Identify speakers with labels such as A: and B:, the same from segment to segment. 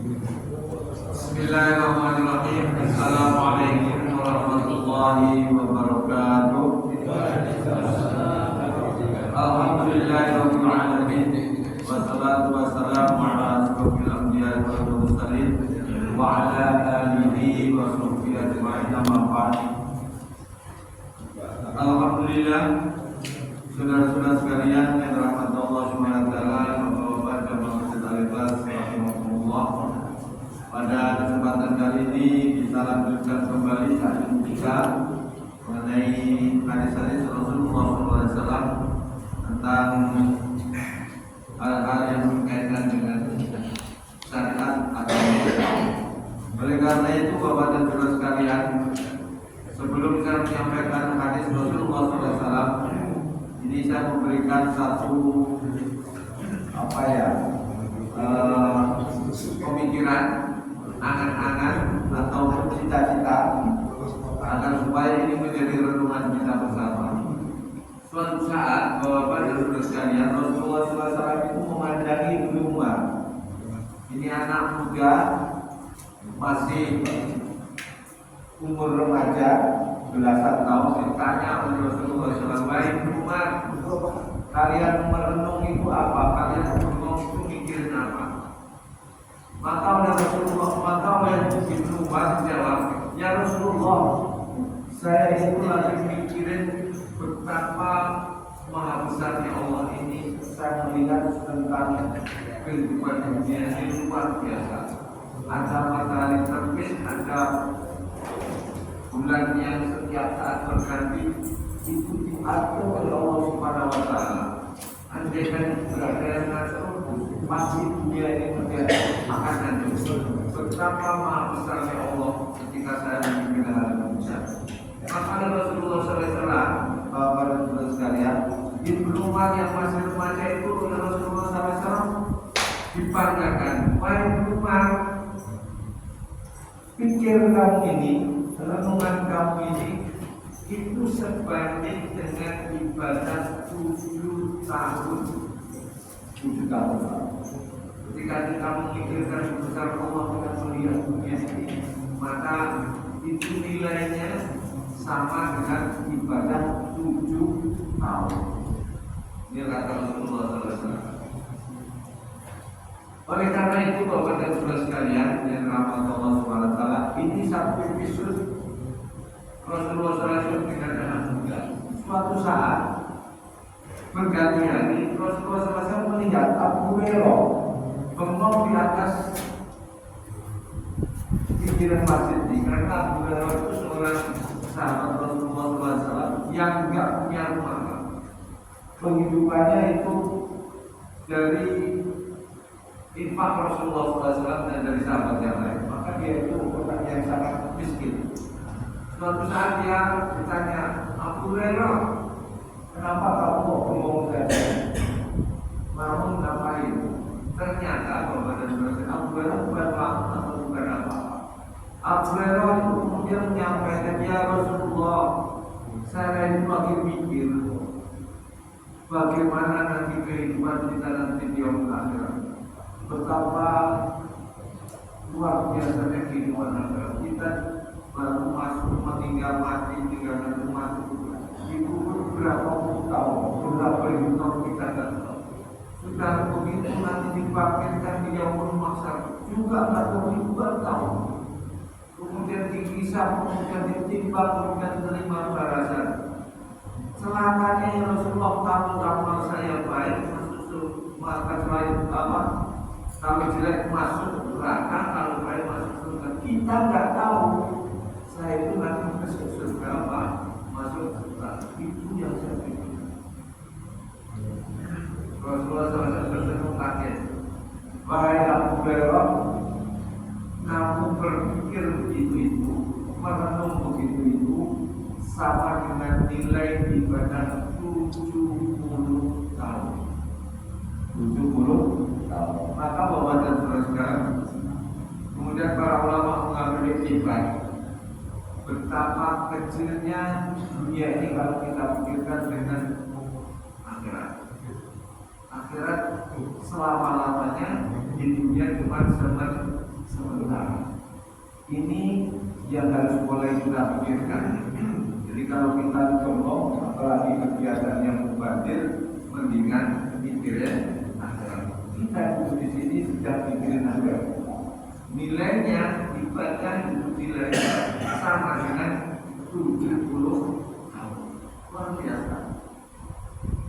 A: Bismillahirrahmanirrahim. Assalamualaikum warahmatullahi wabarakatuh. Alhamdulillahirabbil alamin. Wassalatu wassalamu ala asyrofil anbiya'i wal mursalin wa ala alihi wa sahbihi ajma'in. Amma ba'd. Alhamdulillah, saudara-saudara sekalian yang dirahmati Allah Subhanahu wa taala, Bapak-bapak dan Bapak Ikhlas rahimakumullah. Pada kesempatan kali ini kita lanjutkan kembali hadis kita mengenai hadis-hadis Rasulullah SAW tentang hal-hal yang berkaitan dengan syariat agama. Oleh karena itu, Bapak dan Saudara sekalian, sebelum saya menyampaikan hadis Rasulullah SAW, ini saya memberikan satu pemikiran, angan-angan atau cita-cita agar supaya ini menjadi renungan kita bersama. Suatu saat, Bapak dan Saudara sekalian, Rasulullah SAW itu memandangi Ibnu Umar. Ini anak muda, masih umur remaja, belasan tahun. Ditanya oleh Rasulullah SAW, Ibnu Umar, kalian merenung itu apa? Kalian merenung itu mikirin apa? Maka oleh Ibnu Umar jawab, ya Rasulullah, saya itu lagi mikirin betapa maha besarnya Allah ini. Saya melihat tentang kehidupan dunia ini luar biasa. Ada matahari terbit, ada bulan yang setiap saat berganti, itu diatur oleh Allah Subhanahu wa taala. Andai kan berada yang ngatur, pasti dunia ini terjadi akan hancur. Betapa maha besarnya Allah ketika saya memikirkan hal itu. Maka Rasulullah SAW, Bapak dan Saudara sekalian, Ibnu Umar yang masih remaja itu oleh Rasulullah SAW dibanggakan. Wahai Ibnu Umar, pikir kamu ini, renungan kamu ini, itu sebanding dengan ibadah 7 tahun. 7 tahun. Ketika kita memikirkan besar Allah dengan melihat dunia ini, maka itu nilainya sama dengan ibadah 7 tahun. Ini kata Rasulullah SAW. Oleh karena itu, Bapak dan Saudara sekalian yang dirahmati Allah SWT, ini satu episode Rasulullah SAW dengan anak muda. Suatu saat berganti hari, Rasulullah SAW melihat Abu Hurairah bengong di atas pinggiran masjid ini. Karena Abu Hurairah itu seorang sahabat Rasulullah SAW yang tidak punya rumah. Penghidupannya itu dari infak Rasulullah SAW dan dari sahabat yang lain. Maka dia itu orang yang sangat miskin. Suatu saat dia bertanya, Abu Hurairah, kenapa kamu mau bengong saja? Mau ngapain? Ternyata Bapak dan Saudara, Abu Hurairah bukan lama atau bukan apa-apa. Abu Hurairah itu kemudian menyampaikan, ya Rasulullah, saya itu lagi mikir bagaimana nanti kehidupan kita nanti di yaumul akhir. Betapa luar biasanya kehidupan akhirat. Kita baru masuk, meninggal mati, tinggal nanti masuk. Itu berapa puluh tahun, berapa ribu tahun kita tak tahu. Sudah begitu nanti dibangkitkan di yaumul mahsyar juga tak tahu ribuan tahun. Kemudian dihisab, kemudian ditimbang, kemudian terima balasan. Celakanya yang Rasulullah tahu amal saya baik masuk maka selain apa? Kalau jelek masuk neraka, kalau baik masuk surga. Kita nggak tahu. Saya itu nanti masuk surga apa? Masuk surga. Itu yang saya pikir. Rasulullah SAW kaget. Wahai Abu Hurairah, kamu berpikir begitu, merenung begitu, sama dengan nilai ibadah 70 tahun. 70 tahun. Maka Bapak dan Saudara sekalian, kemudian para ulama mengambil iktibar betapa kecilnya dunia ini kalau kita pikirkan dengan akhirat. Akhirat selama-lamanya di dunia cuma sementara. Ini yang harus mulai kita pikirkan. Jadi kalau kita ngomong apalagi kegiatan yang mubazir, mendingan mikirnya akhirat. Kita di sini sudah mikirin akhirat. Nilainya ibadah itu nilainya sama dengan 70 tahun. Luar biasa.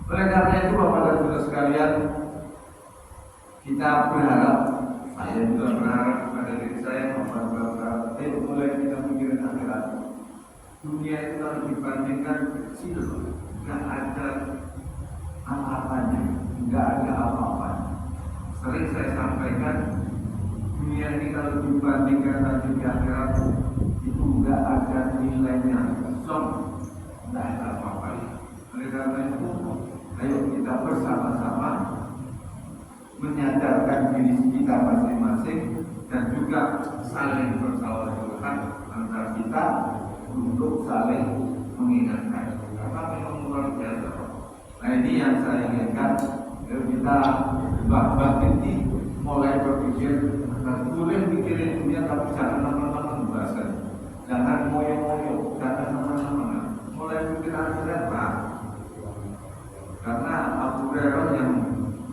A: Oleh karena itu Bapak dan Saudara sekalian, kita berharap, saya juga berharap kepada diri saya, Bapak berharap, mulai kita mikirin akhirat. Dunia itu kalau dibandingkan kecil, nggak ada apa-apanya, nggak ada apa-apanya. Sering saya sampaikan, dunia ini kalau dibandingkan nanti di akhirat itu nggak ada nilainya, nggak ada apa-apanya. Oleh karena itu, ayo kita bersama-sama menyadarkan diri kita masing-masing dan juga saling bertawasulkan antara kita untuk saling mengingatkan. Karena memang luar biasa. Nah ini yang saya inginkan, kita bak-bak ini mulai berpikir, boleh mikirin dunia tapi jangan teman-teman bahasa, jangan moyo-moyo, jangan teman-teman, mulai pikir akhirat Pak. Karena Abu Hurairah yang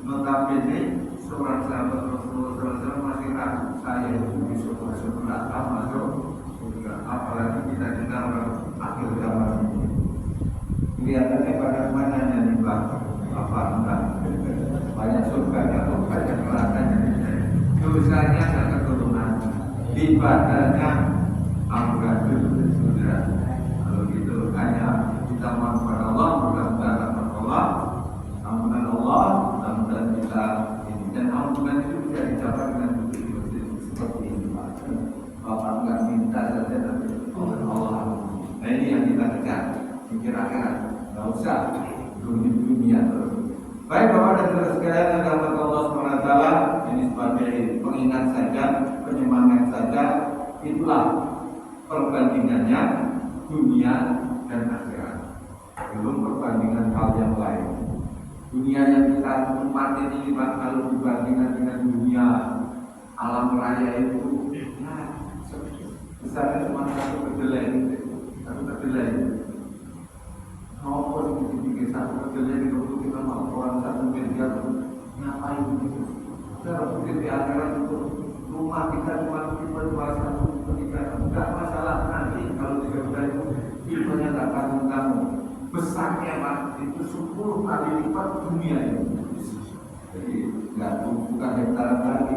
A: notabene seorang sahabat Rasulullah SAW masih ragu, saya itu besok berapa masuk surga, apalagi kita dengar orang akhir zaman ini. Kelihatannya pada mananya nih Pak, apa enggak? Banyak surganya atau banyak nerakanya? Dosanya dan keturunan, ibadahnya amburadul sudah. Kalau gitu hanya kita mohon kepada Allah, mudah-mudahan rahmat Allah, ampunan Allah, mudah-mudahan kita ini, dan ampunan itu bisa dicapai dengan bukti-bukti seperti ini Pak. Bapak enggak minta saja tapi Allah. Nah ini yang kita kejar, pikir akhirat, nggak usah dunia terus. Baik Bapak dan Saudara sekalian, agama Allah SWT ini sebagai pengingat saja, penyemangat saja, itulah perbandingannya dunia dan akhirat. Belum perbandingan hal yang lain. Dunia yang kita tempat ini Pak, kalau dibandingkan dengan dunia alam raya itu, ya besarnya cuma satu kedelai. Maupun dibikin satu kedelai itu kita mau orang satu miliar ngapain begitu? Kita pikir di akhirat itu rumah kita cuma tipe 21 ketika enggak masalah nanti kalau 13 itu tipenya nggak tanggung besarnya Pak itu 10 kali lipat dunia ini. Jadi nggak bukan hektaran lagi,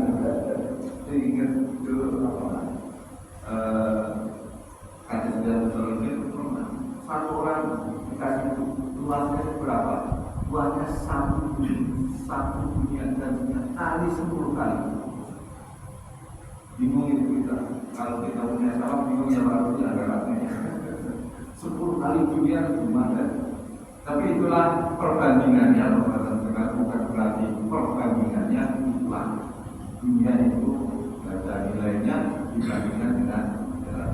A: jadi ingat dulu apa? Hadis dari Rasulullah itu pernah satu orang dikasih luasnya berapa? Luasnya satu dunia dan kali 10 kali. Bingung itu kita. Kalau kita punya salah bingung ya baru ada rasanya. 10 kali dunia gimana? Tapi itulah perbandingannya, bukan berarti perbandingannya itulah dunia itu ada nilainya dibandingkan dengan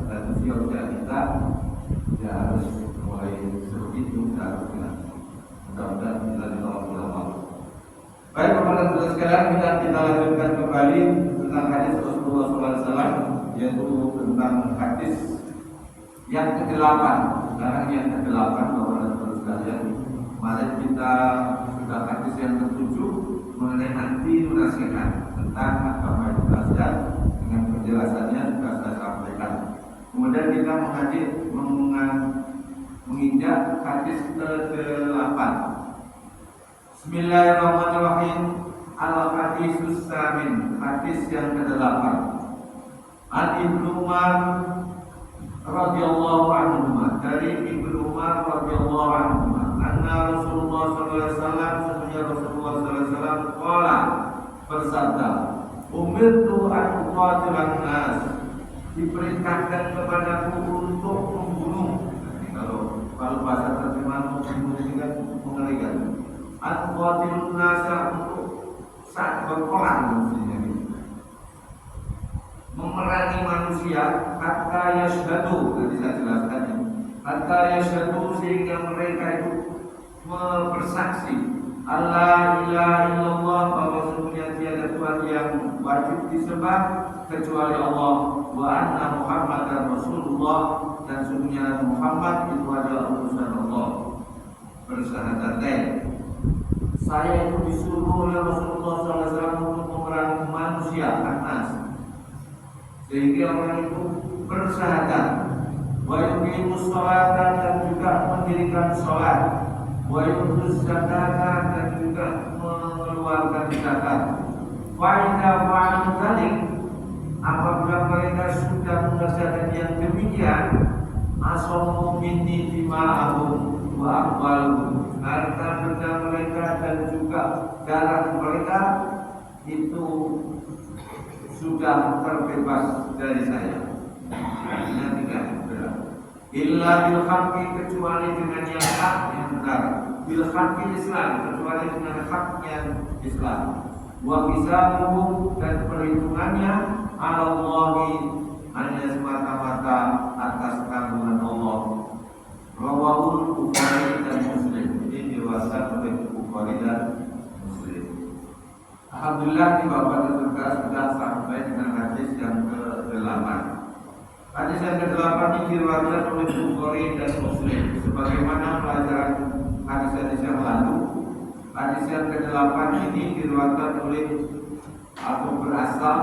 A: dan usia kita ya harus mulai seperti itu harusnya. Mudah-mudahan kita ditolong oleh Allah. Baik Bapak dan Saudara sekalian, kita lanjutkan kembali tentang hadis Rasulullah SAW, yaitu tentang hadis yang ke-8. Sekarang yang ke-8 Bapak dan Saudara sekalian. Kemarin kita sudah hadis yang ke-7 mengenai anti nasihat tentang agama yang belajar dengan penjelasannya sudah saya sampaikan. Kemudian kita menginjak hadis ke-8. Bismillahirrahmanirrahim. Al-Hadisus Samin, hadis yang ke-8. An Ibnu Umar radhiyallahu anhu, dari Ibnu Umar radhiyallahu anhu, anna Rasulullah sallallahu alaihi wasallam, sesungguhnya Rasulullah sallallahu alaihi wasallam qala, bersabda, umirtu an uqatilan nas, diperintahkan kepadaku untuk membunuh. Kalau bahasa terjemahan membunuh ini kan mengerikan. An uqatilun nasa, untuk saat berperang maksudnya gitu. Memerangi manusia hatta yashhadu, tadi saya jelaskan, hatta yashhadu, sehingga mereka itu bersaksi Allah ilaha illallah, bahwa sesungguhnya tiada Tuhan yang wajib disembah kecuali Allah, wa anna Muhammadar Rasulullah, dan sesungguhnya Muhammad itu adalah utusan Allah. Bersyahadat, saya itu disuruh oleh Rasulullah SAW untuk memerangi manusia anas, sehingga orang itu bersyahadat, wa yuqimus sholata, dan juga mendirikan sholat, wa yutuz zakata, dan juga mengeluarkan zakat. Wa idza fa'alu dzalik, apabila mereka sudah mengerjakan yang demikian, asamu minni dima'ahum wa amwaluhum, harta benda mereka dan juga darah mereka itu sudah terbebas dari saya. Artinya tidak berat. Illa bil haqqi, kecuali dengan yang hak yang benar. Bil haqqi Islam, kecuali dengan haknya Islam. Wa hisabuhum, dan perhitungannya ala Allahi, hanya semata-mata atas tanggungan Allah. Rawahul Bukhari dan Muslim. Ini diriwayatkan oleh Bukhari dan Muslim. Alhamdulillah, di Bapak dan Saudara sudah sampai dengan hadis yang ke-8. Hadis yang ke-8 ini diriwayatkan oleh Bukhari dan Muslim. Sebagaimana pelajaran hadis-hadis yang lalu, hadis yang ke-8 ini diriwayatkan oleh atau berasal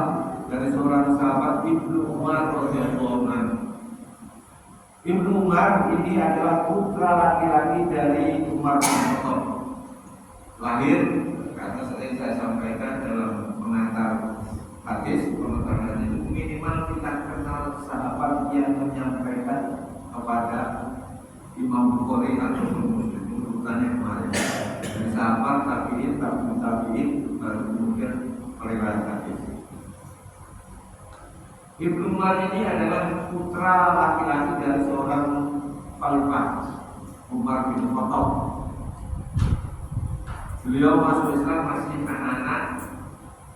A: dari seorang sahabat Ibnu Umar radhiyallahu anhu. Ibnu Umar ini adalah putra laki-laki dari Umar bin Khattab. Lahir, karena sering saya sampaikan dalam mengantar hadis, pengantaran itu minimal kita kenal sahabat yang menyampaikan kepada Imam Bukhari atau Muslim, urutannya kemarin. Dari sahabat tabi'in, tabi'in, baru kemudian riwayat hadis. Ibnu Umar ini adalah putra laki-laki dari seorang khalifah, Umar bin Khattab. Beliau masuk Islam masih anak-anak,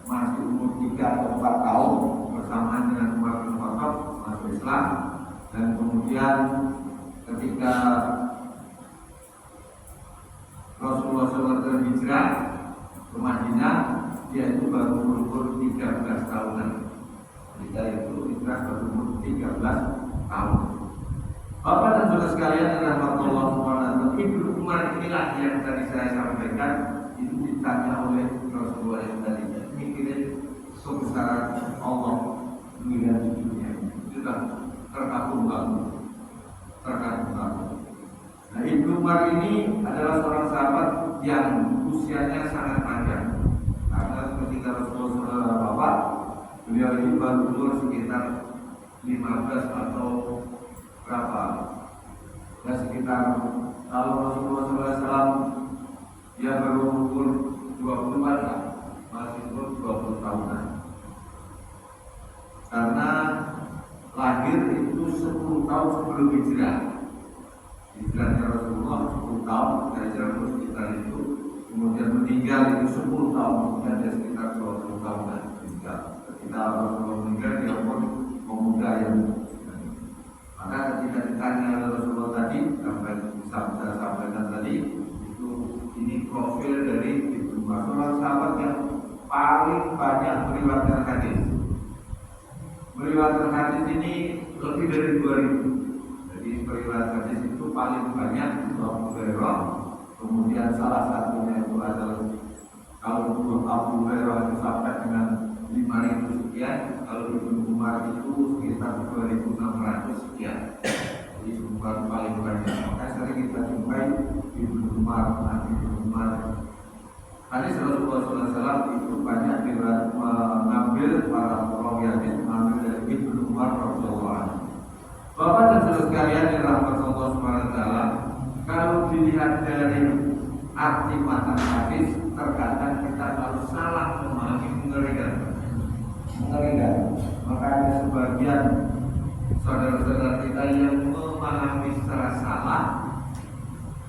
A: masih umur 3 atau 4 tahun, bersamaan dengan Umar bin Khattab masuk Islam. Dan kemudian ketika Rasulullah SAW hijrah ke Madinah, dia itu baru berumur 13 tahunan. Ketika itu hijrah berumur 13 tahun. Bapak dan saudara sekalian yang rahmatullah SWT, Ibnu Umar inilah yang tadi saya sampaikan, itu ditanya oleh Rasulullah yang tadi, mikirin kebesaran Allah melihat di dunia, sudah terkagum-kagum. Nah, Ibnu Umar ini adalah seorang sahabat yang usianya sangat panjang, karena ketika Rasulullah wafat, beliau ini baru umur sekitar 15 atau berapa? Ya sekitar, kalau Rasulullah SAW dia baru umur 20-an lah, masih umur 20 tahunan. Karena lahir itu 10 tahun sebelum hijrah. Hijrahnya Rasulullah 10 tahun, hijrah terus sekitar itu. Kemudian meninggal itu 10 tahun, kemudian dia sekitar 20 tahunan. Ketika Rasulullah meninggal, dia pun pemuda yang. Maka ketika ditanya oleh Rasulullah tadi, sampai saya sampaikan tadi, itu ini profil dari Ibnu Umar, seorang sahabat yang paling banyak meriwayatkan hadis. Meriwayatkan hadis ini lebih dari 2.000. Jadi meriwayatkan hadis itu paling banyak Abu Hurairah. Kemudian salah satunya itu adalah kalau Abu Hurairah itu sampai dengan 5.000 sekian, kalau Ibnu Umar itu sekitar 2.600 sekian. Jadi sumber paling banyak. Maka sering kita jumpai Ibnu Umar, Ibnu Umar. Hadis Rasulullah SAW itu banyak mengambil para perawi hadis, mengambil dari Ibnu Umar radhiyallahu anhu. Bapak dan saudara sekalian yang rahmat Allah Subhanahu wa taala, kalau dilihat dari arti matan hadis, terkadang kita kalau salah memahami mengerikan. Maka ada sebagian saudara-saudara kita yang memahami secara salah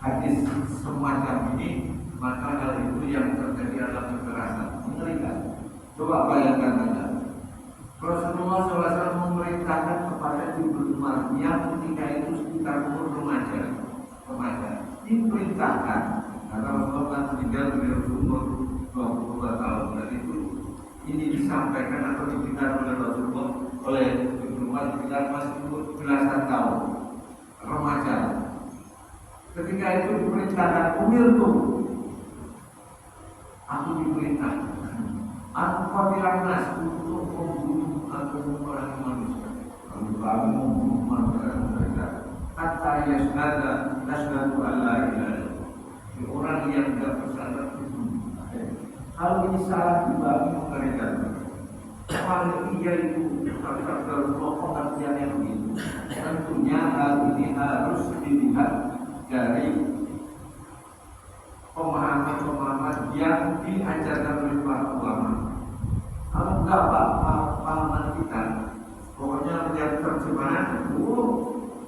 A: hadis semacam ini, maka hal itu yang terjadi adalah kekerasan. Mengerikan. Coba bayangkan saja, Rasulullah SAW memerintahkan kepada Ibnu Umar yang ketika itu sekitar umur remaja, diperintahkan karena Rasulullah kan meninggal beliau umur 22 tahun dan itu ini disampaikan atau didengar oleh Rasulullah oleh Ibnu Umar ketika masih umur belasan tahun remaja. Ketika itu diperintahkan umirtu, aku diperintah aku bilang nas untuk membunuh atau memerangi manusia. Kalau kami membunuh manusia kata yasnada nasnadu alla ilaha orang yang tidak bersandar itu. Hal ini salah dibagi mengerikan. Kalau iya itu sabda Rasulullah pengertian yang begitu, tentunya hal ini harus dilihat dari pemahaman-pemahaman yang diajarkan oleh para ulama. Kalau enggak pahaman kita, pokoknya melihat terjemahan,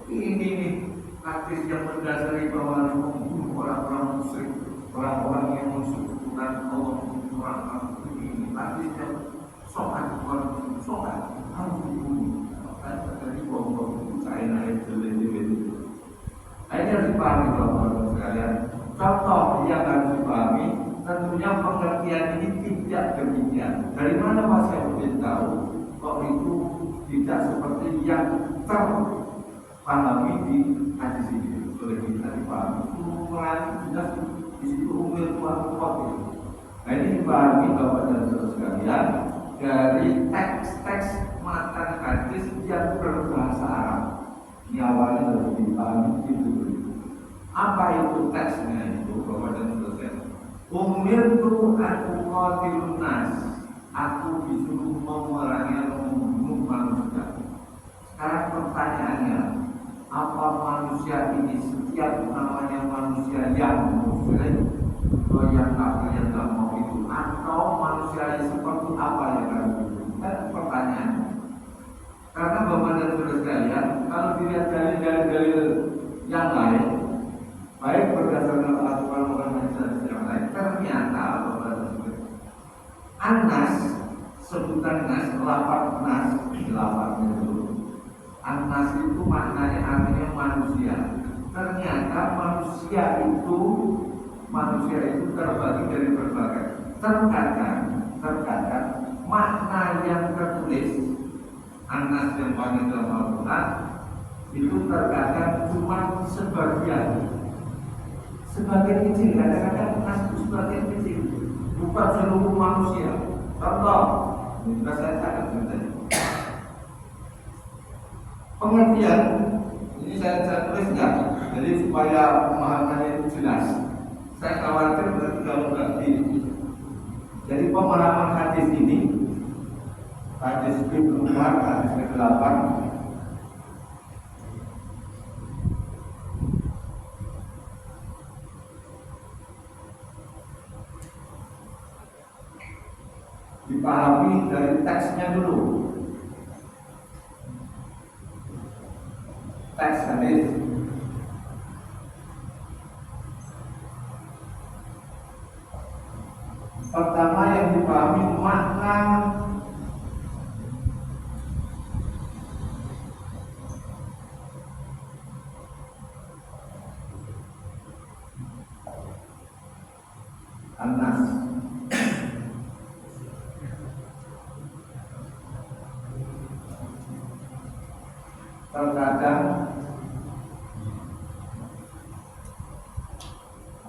A: ini nih hadis yang mendasari bahwa membunuh orang-orang musyrik, orang-orang yang mensekutukan Allah, orang-orang ini hadis yang sokan harus dibunuh. Kan dari bom China itu lebih. Akhirnya dipahami bahwa sekalian. Contoh yang harus dipahami, tentunya pengertian ini tidak demikian. Dari mana Mas Syaifuddin tahu kok itu tidak seperti yang terpahami di hadis ini? Oleh kita dipahami, umuran jelas di situ umur tuan itu. Nah ini dipahami Bapak dan Saudara sekalian dari teks-teks matan hadis yang berbahasa Arab. Ini awalnya harus dipahami itu. Apa itu teksnya itu Bapak dan Saudara? Umirtu an uqatilun nas. Aku disuruh memerangi atau membunuh manusia. Sekarang pertanyaannya, apa manusia ini setiap namanya manusia yang muslim atau yang kafir yang tidak mau itu, atau manusia yang seperti apa yang harus itu? Pertanyaannya. Karena Bapak dan Saudara sekalian, kalau dilihat dari dalil yang lain, baik berdasarkan aturan Muhammad dan yang lain, ternyata Bapak dan Saudara, Anas, sebutan nas, lafaz nas, lafaznya dulu. Anas itu maknanya artinya manusia. Ternyata manusia itu terbagi dari berbagai. Terkadang makna yang tertulis Anas yang banyak dalam Al-Quran itu terkadang cuma sebagian kecil. Kadang-kadang Anas itu sebagian kecil, bukan seluruh manusia. Contoh, bisa saya catat tadi. Pengertian ini saya tulis enggak, jadi supaya pemahamannya itu jelas. Saya khawatir berarti kalau enggak di. Jadi pemahaman hadis ini, hadis Ibnu Umar, hadis ke-8, dipahami dari teksnya dulu. Teks hadis pertama yang dipahami makna Anas. Terkadang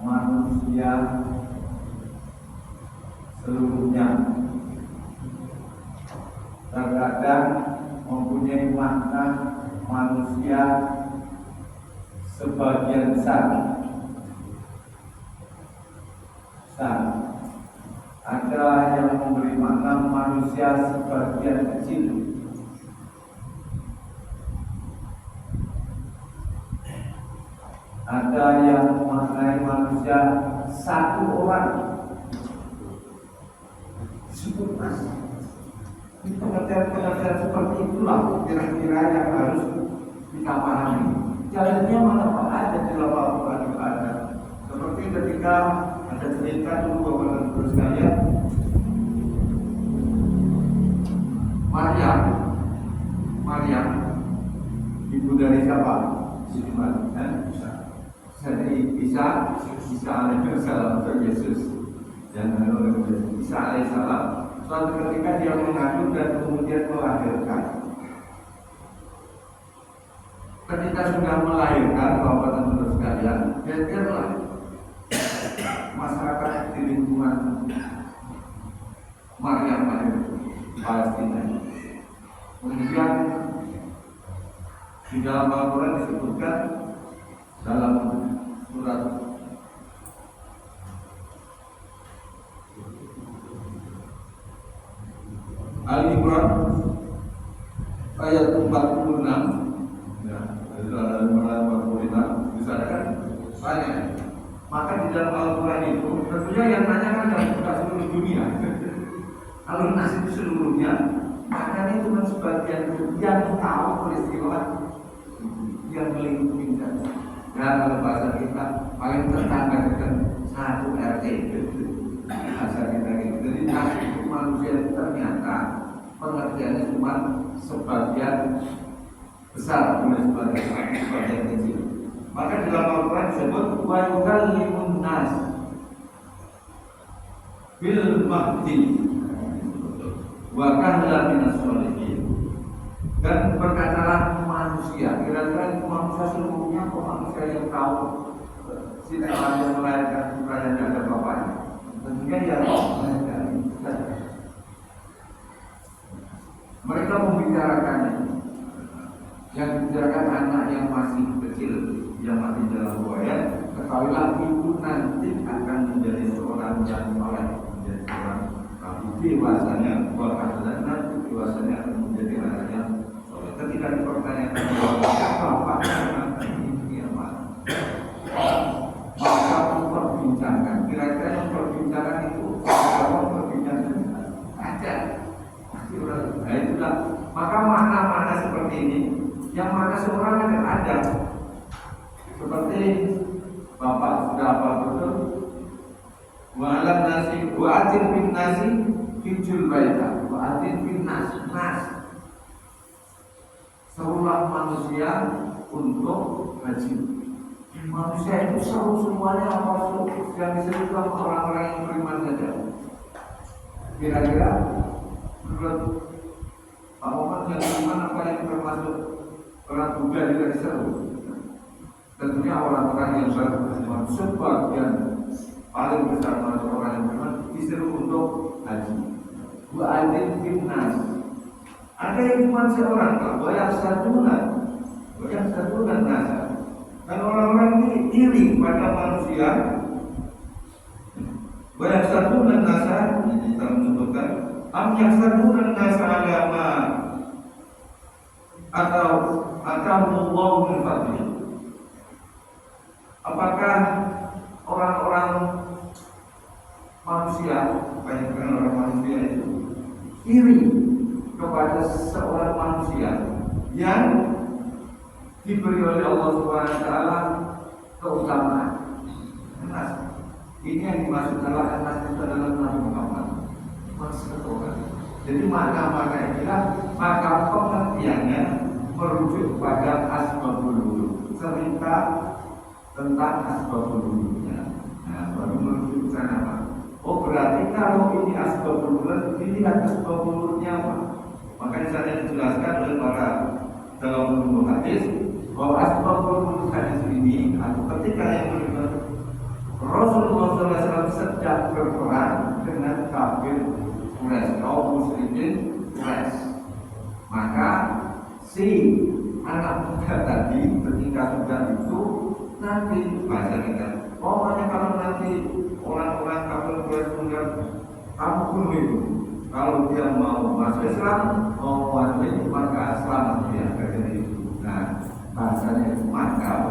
A: manusia seluruhnya, terkadang mempunyai makna manusia sebagian besar. Ada yang memberi makna manusia sebagian kecil. Ada yang memaknai manusia satu orang. Disebut mas. Ini pengertian-pengertian seperti itulah kira-kira yang harus kita pahami. Jalannya mana Pak? Ada di dalam Al-Quran juga ada. Seperti ketika ada cerita dulu Bapak dan Ibu sekalian, Maryam, ibu dari siapa? Siti Maryam, Jadi Isa alaihissalam atau Yesus yang Isa alaihissalam suatu ketika dia mengandung dan kemudian melahirkan. Ketika sudah melahirkan, bapak dan saudara sekalian, biarlah masyarakat di lingkungan Maryam Palestina. Kemudian di dalam Al-Quran disebutkan dalam surat Al-Imran ayat 46 ya, Al-Imran 46 disanakan banyak. Maka di dalam Al-Quran itu tentunya yang nanya kan bukan seluruh dunia. Kalau nasib seluruhnya, makanya itu kan sebagian yang tahu peristiwa yang melingkupi kita. Dan kalau bahasa kita paling tetangga dengan satu RT bahasa kita gitu. Jadi nasib itu manusia ternyata pengertiannya cuma sebagian besar, bukan sebagian kecil. Maka dalam Al-Quran disebut wa yukallimun nas bil mahdi wa kahla minas sholihin. Dan berkatalah manusia, kira-kira manusia seluruhnya atau manusia yang tahu situasi yang melahirkan putranya dan ada bapaknya. Tentunya ya mereka membicarakannya. Yang dibicarakan anak yang masih kecil, yang masih dalam buaya, ketahuilah itu nanti akan menjadi seorang yang soleh, menjadi seorang tapi dewasanya, bahkan nanti dewasanya akan menjadi anak yang soleh. Ketika dipertanyakan bapaknya ini mana, maka memperbincangkan. Kira-kira memperbincangkan itu kalau memperbincangkan ada pasti orang. Nah itulah maka makna-makna seperti ini yang mana seorang ada seperti bapak sudah apa betul wa'alam nasi wa'atin bin nasi hijul baita wa'atin bin nas serulah manusia untuk haji. Manusia itu seru semuanya apa seru yang disebutkan orang-orang yang beriman saja. Kira-kira menurut Pak Muhammad yang beriman apa yang termasuk orang Buddha juga diseru? Tentunya orang-orang yang beriman sebagian paling besar masuk orang yang beriman diseru untuk haji. Wa'adin finnas. Ada yang cuma seorang, banyak satuan nasa. Dan orang-orang ini iri pada manusia. Banyak satuan nasa, ini kita menyebutkan amyak satuan nasa agama atau Allah min fadli. Apakah orang-orang manusia, banyak orang manusia itu iri kepada seorang manusia yang diberi oleh Allah Subhanahu wa taala keutamaan. Nas. Ini yang dimaksud adalah nas itu adalah Nabi Muhammad. Jadi makna-makna inilah maka pengertiannya merujuk pada asbabul wurud. Cerita tentang asbabul wurudnya. Nah, baru merujuk ke sana Pak. Oh berarti kalau ini asbabul wurud, dilihat asbabul wurudnya apa? Makanya saya dijelaskan oleh para dalam ilmu hadis bahwa asbabul wurud hadis ini atau ketika yang berikut Rasulullah SAW sedang berperang dengan kafir Quraisy, kaum musyrikin Quraisy. Maka si anak muda tadi ketika sudah itu nanti baca kita. Pokoknya kalau nanti orang-orang kafir Quraisy kemudian kamu bunuh itu. Kalau dia mau masuk Islam, mau masuk itu maka selamat dia dari itu. Nah, bahasanya itu maka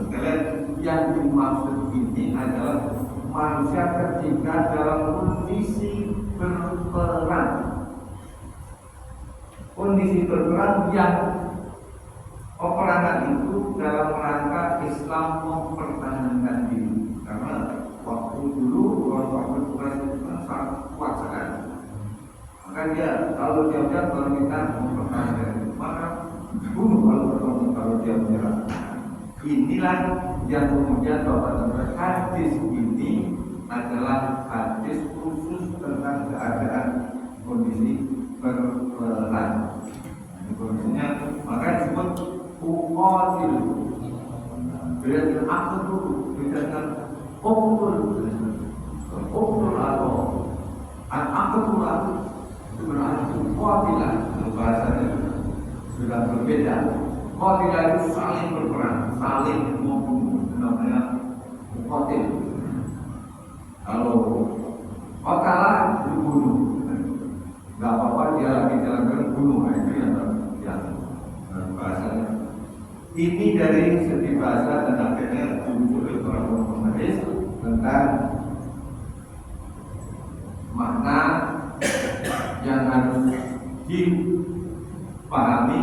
A: sekalian yang dimaksud ini adalah manusia ketika dalam kondisi berperang. Kondisi berperang yang peperangan itu dalam rangka Islam mempertahankan diri. Karena waktu dulu orang Quraisy itu kan sangat kuat sekali. Maka dia kalau dia kalau kita mempertahankan diri, maka bunuh kalau dia menyerah. Inilah yang kemudian Bapak hadis ini adalah hadis khusus tentang keadaan kondisi perang. Ini kondisinya maka disebut uqatil. Beda dengan aku dulu, beda dengan ukul atau aku itu berarti uqatilah. Bahasanya sudah berbeda. Uqatilah itu saling berperang, saling membunuh, namanya uqatil. Kalau qatala dibunuh, nggak apa-apa dia lagi jalan bunuh, itu yang bahasanya. Ini dari segi bahasa dan akhirnya dimuncul para ulama hadis tentang makna yang harus dipahami,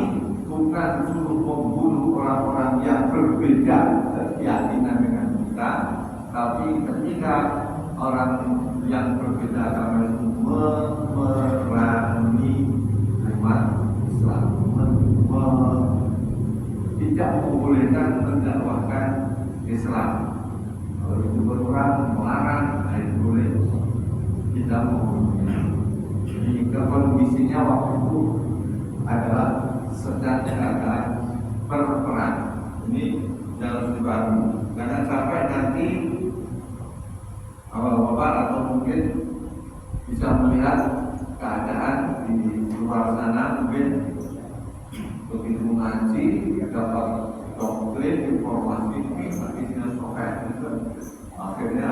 A: bukan suruh membunuh orang-orang yang berbeda keyakinan dengan kita, tapi ketika orang yang berbeda agama itu memerangi umat Islam, tidak membolehkan mendakwahkan Islam. Kalau itu berperang, melarang, itu boleh. Tidak membunuhnya. Jadi kondisinya waktu itu adalah sedang keadaan perperang. Ini dalam dibahagi. Jangan sampai nanti bapak atau mungkin bisa melihat keadaan di luar sana, mungkin begitu ngaji dapat doktrin informasi isinya sokat itu akhirnya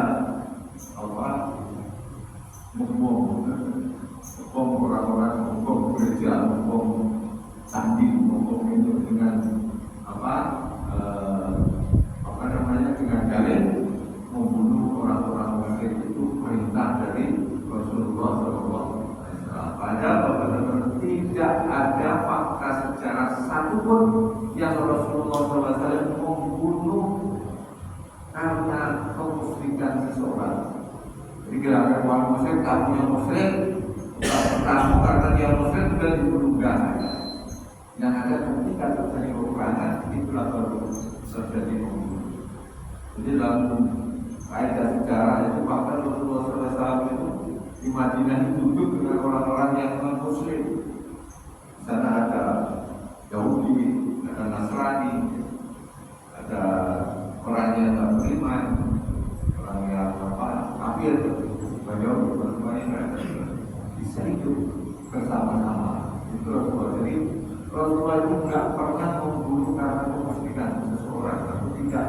A: hukum orang-orang, hukum gereja, hukum sandi, hukum itu dengan dengan dalil membunuh orang-orang kafir itu perintah dari Rasulullah SAW. Padahal benar-benar tidak ada fakta sejarah satupun yang Rasulullah SAW membunuh karena kemusyrikan seseorang. Jadi gerakan orang musyrik, kamu yang musyrik, kamu karena dia musyrik sudah dibunuh, enggak. Yang ada ketika terjadi peperangan itulah baru terjadi pembunuhan. Jadi dalam kaidah sejarah itu bahkan Rasulullah SAW itu di Madinah itu duduk dengan orang-orang yang non Muslim. Di sana ada Yahudi, ada Nasrani, ada orang yang tak beriman, orang yang kafir, banyak bermain bisa hidup bersama-sama. Itu Rasulullah. Jadi Rasulullah itu tidak pernah membunuh karena kemusyrikan seseorang atau tidak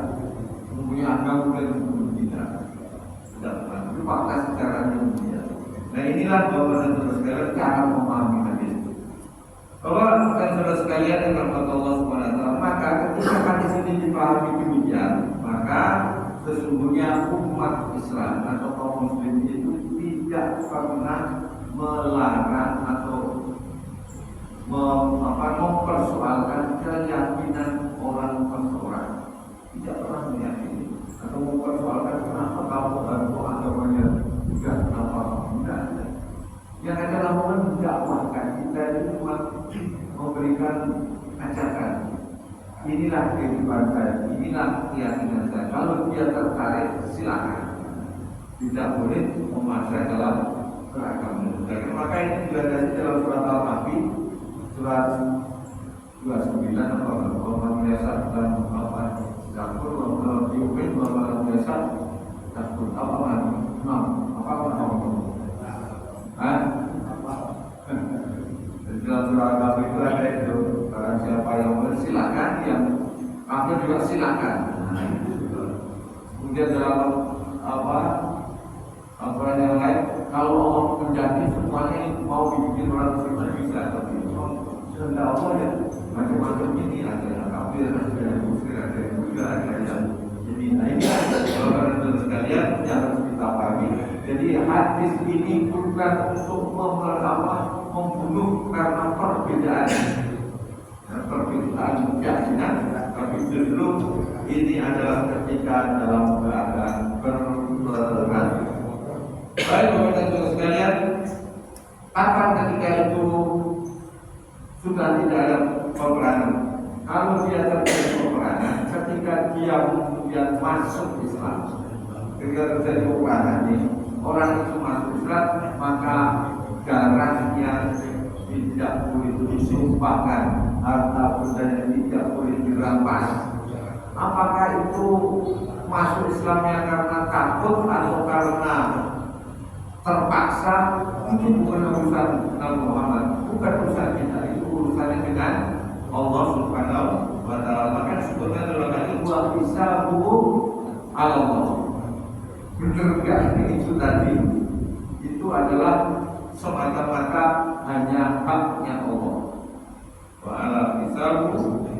A: mempunyai agama dan membunuh tidak pernah. Itu fakta sejarahnya dia. Nah inilah Bapak dan Saudara sekalian cara memahami hadis. Bapak dan Saudara sekalian yang dirahmati Allah SWT, maka ketika hadis ini dipahami demikian, maka sesungguhnya umat Islam atau kaum muslim itu tidak pernah melarang atau mempersoalkan keyakinan orang perseorang. Tidak pernah meyakini atau mempersoalkan kenapa kamu baru agamanya juga kenapa tidak. Yang adalah mendakwahkan kita itu cuma memberikan ajakan. Inilah kehidupan saya, inilah keyakinan saya. Kalau dia tertarik, silakan. Tidak boleh memaksa dalam keragaman. Maka ini juga dari dalam surat Al-Kahfi, surat 29 bahwa biasa dan apa dapur diumin bahwa biasa dapur apa lagi dalam surat Al-Kahfi itu ada itu barang siapa yang silakan, yang kafir juga silakan. Kemudian dalam apa yang lain, kalau Allah menjadi semuanya mau dibikin orang beriman bisa, tapi kehendak Allah ya macam-macam ini, ada yang kafir, ada yang musyrik, ada yang juga, ada yang jadi. Nah ini saudara-saudara sekalian yang harus kita pahami. Jadi hadis ini bukan untuk membunuh karena perbedaan keyakinan, tapi justru ini adalah ketika dalam keadaan berperang. Baik Bapak dan Saudara sekalian, kapan ketika itu sudah tidak ada peperangan, Kalau dia terjadi peperangan, ketika dia kemudian masuk Islam, ketika terjadi peperangan ini, orang itu masuk Islam, maka darahnya tidak boleh disumpahkan, harta bendanya tidak boleh dirampas. Apakah itu masuk Islamnya karena takut atau karena terpaksa? Itu bukan urusan Nabi Muhammad, bukan urusan kita, itu urusannya dengan Allah Subhanahu wa Ta'ala. Maka sebutnya dalam ayat wa hisabuhu 'ala Allah. Benar enggak itu tadi? Itu adalah semata-mata hanya haknya Allah. Wa 'ala hisabuhu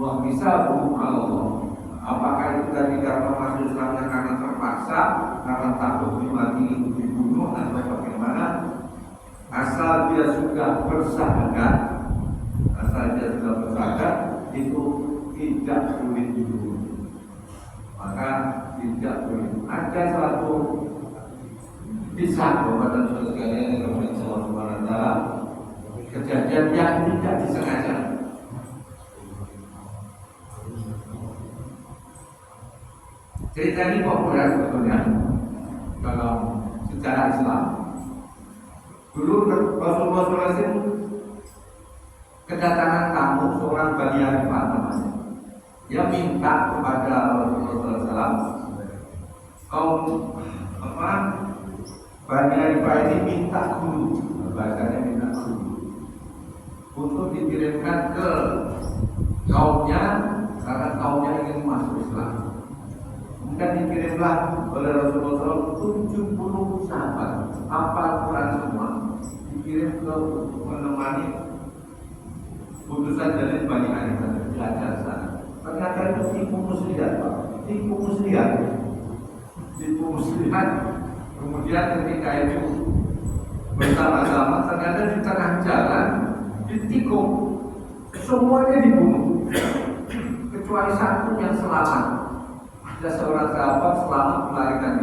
A: wa hisabuhu 'ala Allah. Apakah itu tadi karena masuk Islamnya karena terpaksa, karena takut dimati dibunuh atau bagaimana? Asal dia sudah bersahadat, itu tidak boleh dibunuh. Maka tidak boleh. Ada suatu kisah kepada saudara sekalian yang Allah Subhanahu wa Ta'ala, kejadian yang tidak disengaja. Cerita ini populer sebetulnya dalam sejarah Islam. Dulu Rasulullah SAW kedatangan tamu seorang Bani Hanifah namanya. Dia minta kepada Rasulullah SAW, kaum Bani Hanifah ini minta guru, bahasanya minta guru, untuk dikirimkan ke kaumnya karena kaumnya ingin masuk Islam. Kemudian dikirimlah oleh Rasulullah SAW 70 sahabat, hafal Quran semua, dikirim ke menemani putusan dari Bani Hanifah belajar sana. Ternyata itu tipu muslihat, Pak. Tipu muslihat. Kemudian ketika itu bersama-sama, ternyata di tengah jalan ditikung, semuanya dibunuh kecuali satu yang selamat. Ada seorang sahabat selamat melarikan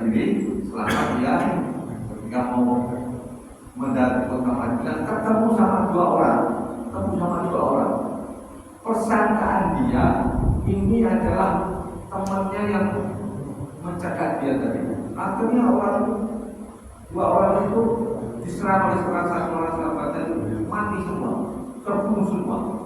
A: diri, selamat dia ketika mau mendarat kota Madinah ketemu sama dua orang. Persangkaan dia ini adalah temannya yang mencegat dia tadi. Akhirnya dua orang itu diserang oleh satu orang sahabatnya, mati semua, terbunuh semua.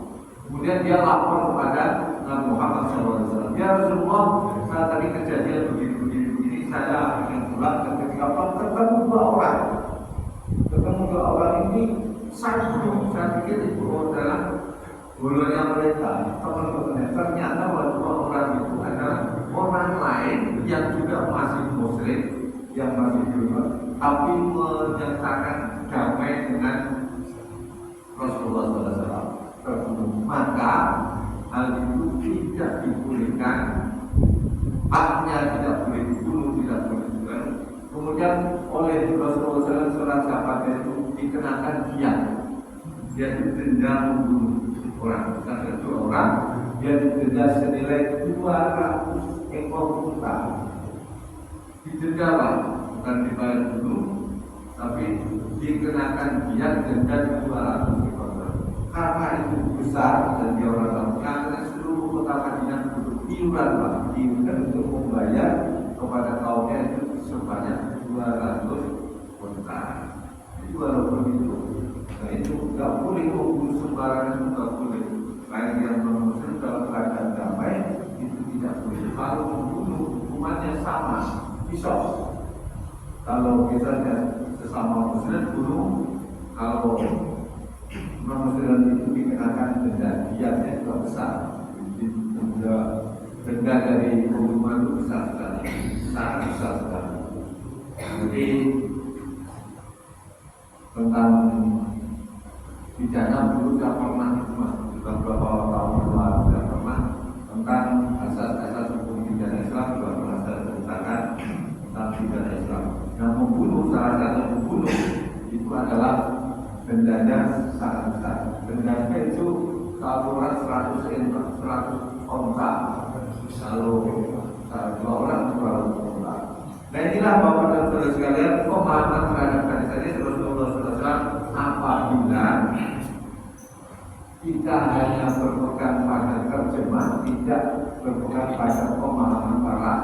A: Kemudian dia lapor kepada Nabi Muhammad SAW. Ya Rasulullah, saat tadi kejadian begini, saya ingin pulang. Ketika ketemu dua orang ini, saya pikir itu adalah bulunya mereka, teman-temannya. Ternyata dua orang itu adalah orang lain yang juga masih muslim, yang masih berubah, tapi menyatakan damai dengan Rasulullah SAW. Maka hal itu tidak dibolehkan, haknya tidak boleh dibunuh, tidak boleh dibunuh. Kemudian oleh Rasulullah SAW sahabatnya itu dikenakan dia didenda membunuh orang, ada dua orang, dia didenda senilai 200 ekor unta. Didenda bukan dibayar dulu, tapi dikenakan denda 200 ekor. Karena itu besar dan dia orang karena seluruh kota Madinah butuh iuran untuk membayar kepada kaumnya itu sebanyak 200 unta. Itu walaupun itu nggak boleh membunuh sembarangan, nggak boleh. Baik yang non-muslim dalam keadaan damai itu tidak boleh. Kalau membunuh hukumannya sama, pisau. Kalau misalnya sesama muslim bunuh, kalau non-muslim itu dikenakan denda, dianya juga besar. Denda dari pembunuhan itu besar sekali, sangat besar sekali. Jadi tentang pidana dulu tidak pernah, beberapa tahun lalu tidak pernah. Tentang asas-asas hukum pidana Islam juga pernah saya ceritakan tentang pidana Islam. Yang membunuh, salah satu membunuh itu adalah dendanya sangat besar. Dendanya itu kalau orang 100 onta, kalau dua orang 200 onta. Nah inilah Bapak dan Saudara sekalian, pemahaman terhadap hadis ini Rasulullah SAW tidak hanya berpegang pada terjemah, tidak berpegang pada pemahaman para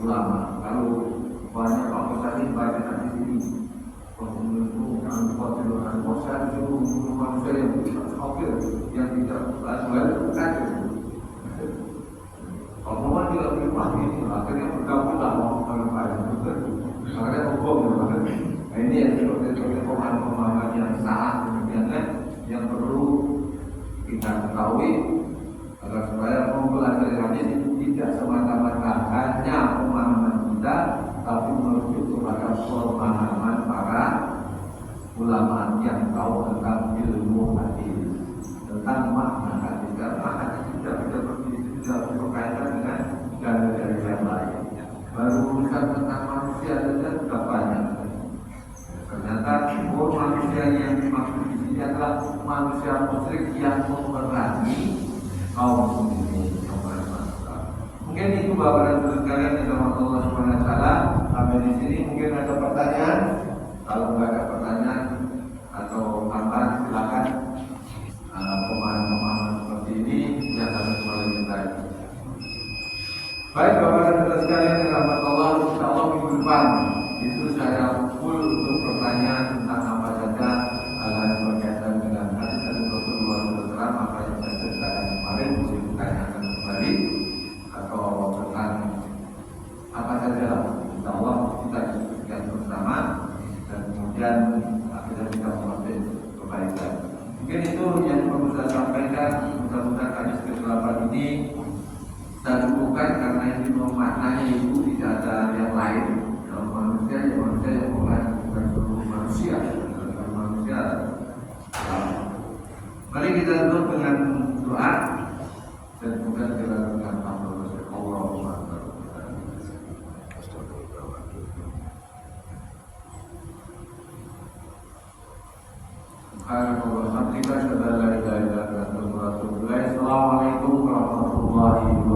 A: ulama. Kalau banyak orang tadi baca di sini, pengumuman kosan itu manusia yang kafir, yang tidak sesuai kafir. Omongan juga berubah ini, akhirnya bergabung dalam pemahaman akhirnya hukum. Nah, ini yang seperti pemahaman yang salah kemudian yang perlu kita ketahui agar supaya mempelajari hadis itu tidak semata-mata hanya pemahaman kita, tapi merujuk kepada pemahaman para ulama yang tahu tentang ilmu hadis, tentang makna hadis. Karena hadis tidak bisa berkaitan dengan dalil-dalil yang lain. Baru urusan tentang manusia saja sudah banyak. Ternyata manusia yang dimaksud di sini adalah manusia musyrik yang memerangi kaum muslimin yang bermasalah. Mungkin itu Bapak dan Saudara sekalian yang dirahmati Allah Subhanahu wa taala. Sampai di sini mungkin ada pertanyaan. Kalau nggak ada pertanyaan atau tambahan silakan. Pemahaman seperti ini yang harus melalui. Baik Bapak dan Saudara sekalian yang dirahmati Allah, insyaallah minggu depan itu saya full untuk pertanyaan tentang apa saja hal-hal yang berkaitan dengan hadis dari Rasulullah SAW, apa yang saya ceritakan kemarin mungkin ditanyakan kembali atau tentang apa saja. Insyaallah kita diskusikan bersama dan kemudian akhirnya kita memperoleh kebaikan. Mungkin itu yang perlu saya sampaikan. Mudah-mudahan hadis ke-8 ini saya cukupkan karena ini maknanya itu tidak ada yang lain. Manusia yang bukan seluruh manusia. Mari kita tutup dengan doa dan kemudian kita dengan Allahumma Assalamualaikum warahmatullahi wabarakatuh.